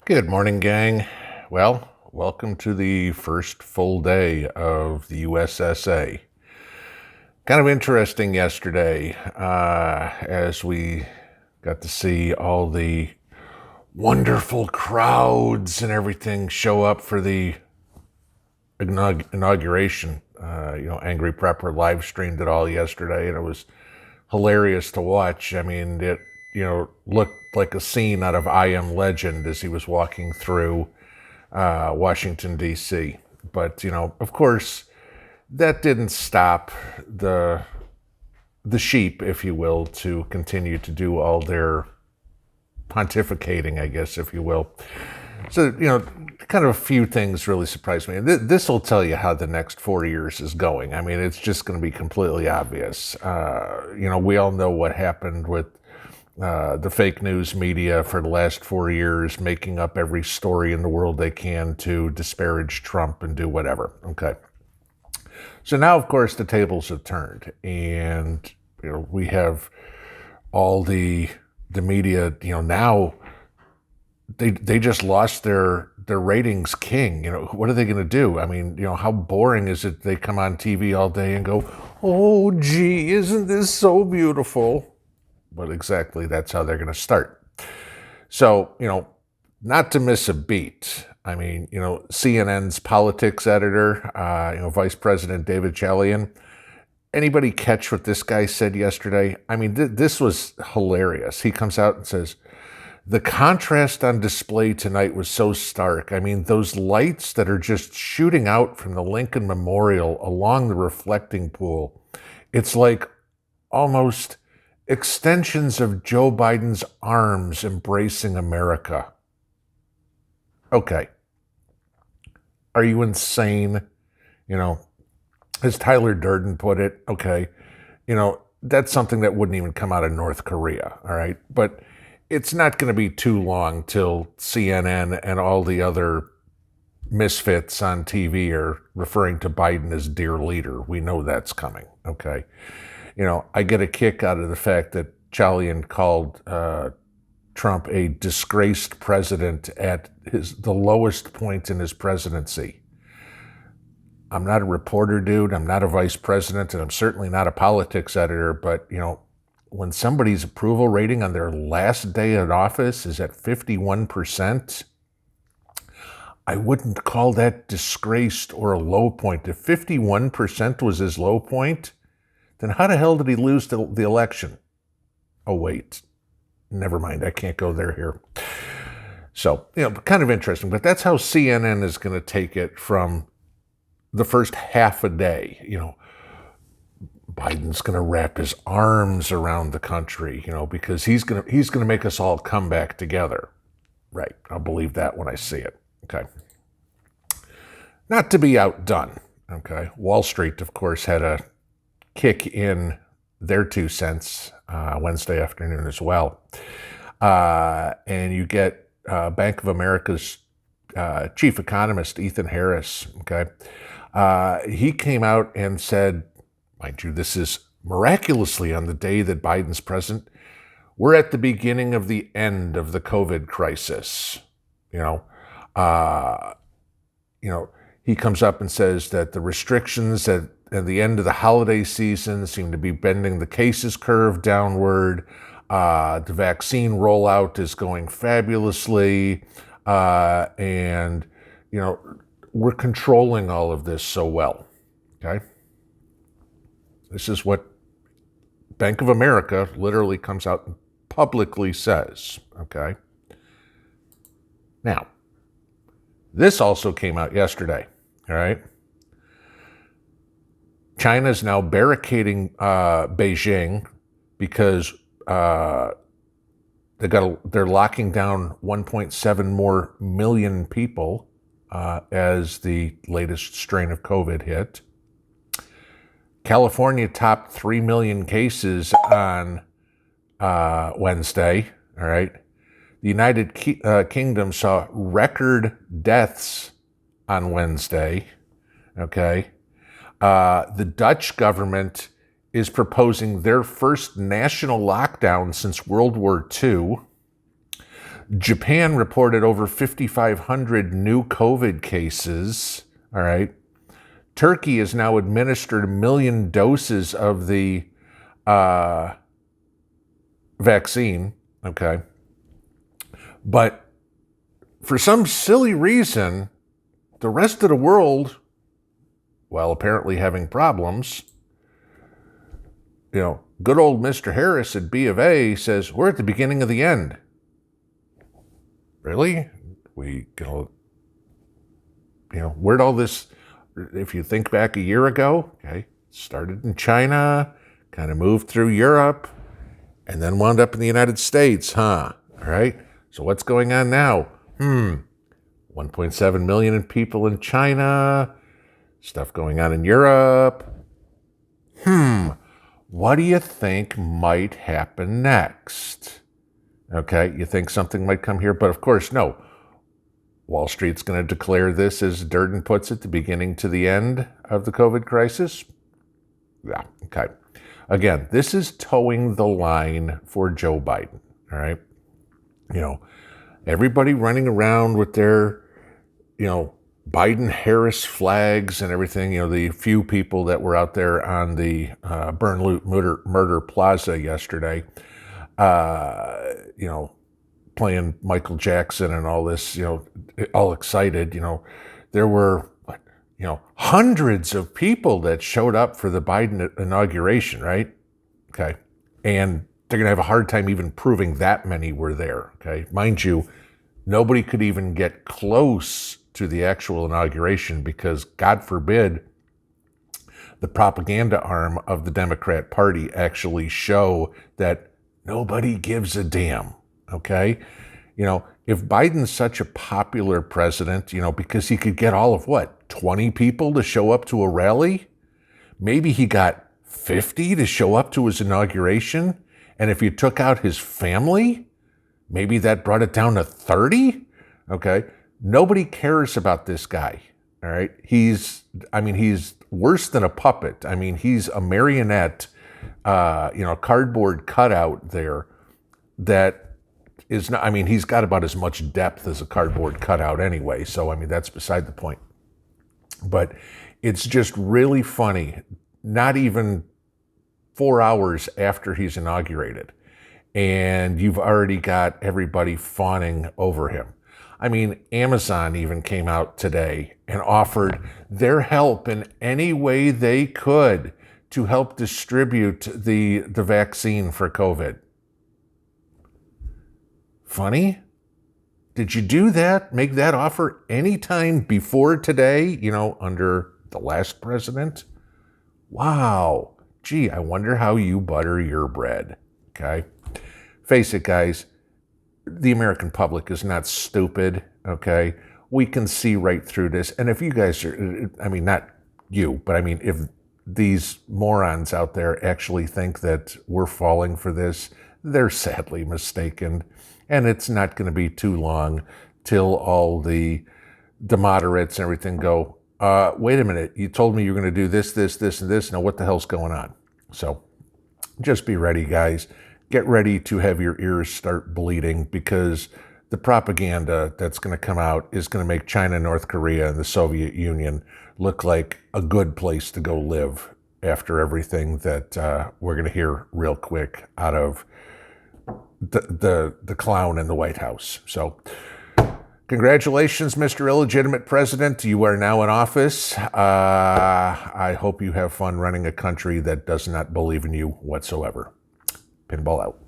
Good morning, gang. Well, welcome to the first full day of the USSA. Kind of interesting yesterday as we got to see all the wonderful crowds and everything show up for the inauguration. Angry Prepper live streamed it all yesterday, and it was hilarious to watch. I mean, it looked like a scene out of I Am Legend as he was walking through Washington D.C. But of course, that didn't stop the sheep, if you will, to continue to do all their pontificating, I guess, if you will. So, kind of a few things really surprised me. This will tell you how the next 4 years is going. I mean, it's just going to be completely obvious. We all know what happened with the fake news media for the last 4 years, making up every story in the world they can to disparage Trump and do whatever. Okay. So now, of course, the tables have turned, and we have all the media. Now they just lost their ratings king. What are they going to do? I mean, how boring is it? They come on TV all day and go, "Oh, gee, isn't this so beautiful?" But exactly that's how they're going to start. So, not to miss a beat. I mean, CNN's politics editor, Vice President David Chalian. Anybody catch what this guy said yesterday? I mean, this was hilarious. He comes out and says, "The contrast on display tonight was so stark. I mean, those lights that are just shooting out from the Lincoln Memorial along the reflecting pool, it's like almost extensions of Joe Biden's arms embracing America." Okay. Are you insane? As Tyler Durden put it, okay, that's something that wouldn't even come out of North Korea, all right? But it's not going to be too long till CNN and all the other misfits on TV are referring to Biden as dear leader. We know that's coming, okay? I get a kick out of the fact that Chalian called Trump a disgraced president at the lowest point in his presidency. I'm not a reporter, dude. I'm not a vice president, and I'm certainly not a politics editor. But, when somebody's approval rating on their last day in office is at 51%, I wouldn't call that disgraced or a low point. If 51% was his low point, then how the hell did he lose the election? Oh, wait. Never mind. I can't go there here. So, kind of interesting. But that's how CNN is going to take it from the first half a day. Biden's going to wrap his arms around the country, because he's going to make us all come back together. Right. I'll believe that when I see it. Okay. Not to be outdone. Okay. Wall Street, of course, had a kick in their 2 cents Wednesday afternoon as well. And you get Bank of America's chief economist, Ethan Harris. Okay. He came out and said, mind you, this is miraculously on the day that Biden's president, we're at the beginning of the end of the COVID crisis. He comes up and says that the restrictions at the end of the holiday season seem to be bending the cases curve downward. The vaccine rollout is going fabulously. And we're controlling all of this so well. Okay. This is what Bank of America literally comes out and publicly says. Okay. Now, this also came out yesterday. All right. China is now barricading Beijing because they're locking down 1.7 more million people as the latest strain of COVID hit. California topped 3 million cases on Wednesday. All right. The United Kingdom saw record deaths on Wednesday. Okay. The Dutch government is proposing their first national lockdown since World War II. Japan reported over 5,500 new COVID cases. All right. Turkey has now administered 1 million doses of the vaccine. Okay. But for some silly reason, the rest of the world, while apparently having problems, good old Mr. Harris at B of A says, we're at the beginning of the end. Really? Where'd all this, if you think back a year ago, okay, started in China, kind of moved through Europe, and then wound up in the United States, huh? All right. So what's going on now? 1.7 million people in China, stuff going on in Europe. What do you think might happen next? Okay, you think something might come here, but of course, no. Wall Street's going to declare this, as Durden puts it, the beginning to the end of the COVID crisis. Yeah, okay. Again, this is towing the line for Joe Biden, all right? Everybody running around with their, Biden-Harris flags and everything, the few people that were out there on the burn, loot, murder plaza yesterday, playing Michael Jackson and all this, all excited, there were, hundreds of people that showed up for the Biden inauguration, right? Okay. And they're going to have a hard time even proving that many were there, okay? Mind you, nobody could even get close to the actual inauguration because, God forbid, the propaganda arm of the Democrat Party actually show that nobody gives a damn, okay? If Biden's such a popular president, because he could get all of 20 people to show up to a rally? Maybe he got 50 to show up to his inauguration? And if you took out his family, maybe that brought it down to 30? Okay. Nobody cares about this guy. All right. He's worse than a puppet. He's a marionette, cardboard cutout there that is not, he's got about as much depth as a cardboard cutout anyway. So, that's beside the point. But it's just really funny. Not even 4 hours after he's inaugurated, and you've already got everybody fawning over him. Amazon even came out today and offered their help in any way they could to help distribute the vaccine for COVID. Funny? Did you do that? Make that offer anytime before today, under the last president? Wow. Gee, I wonder how you butter your bread, okay? Face it, guys, the American public is not stupid, okay? We can see right through this. And if you guys are, not you, but if these morons out there actually think that we're falling for this, they're sadly mistaken. And it's not going to be too long till all the moderates and everything go, wait a minute, you told me you were going to do this, this, this, and this. Now what the hell's going on? So just be ready, guys. Get ready to have your ears start bleeding, because the propaganda that's going to come out is going to make China, North Korea, and the Soviet Union look like a good place to go live after everything that we're going to hear real quick out of the clown in the White House. So congratulations, Mr. Illegitimate President. You are now in office. I hope you have fun running a country that does not believe in you whatsoever. Pinball out.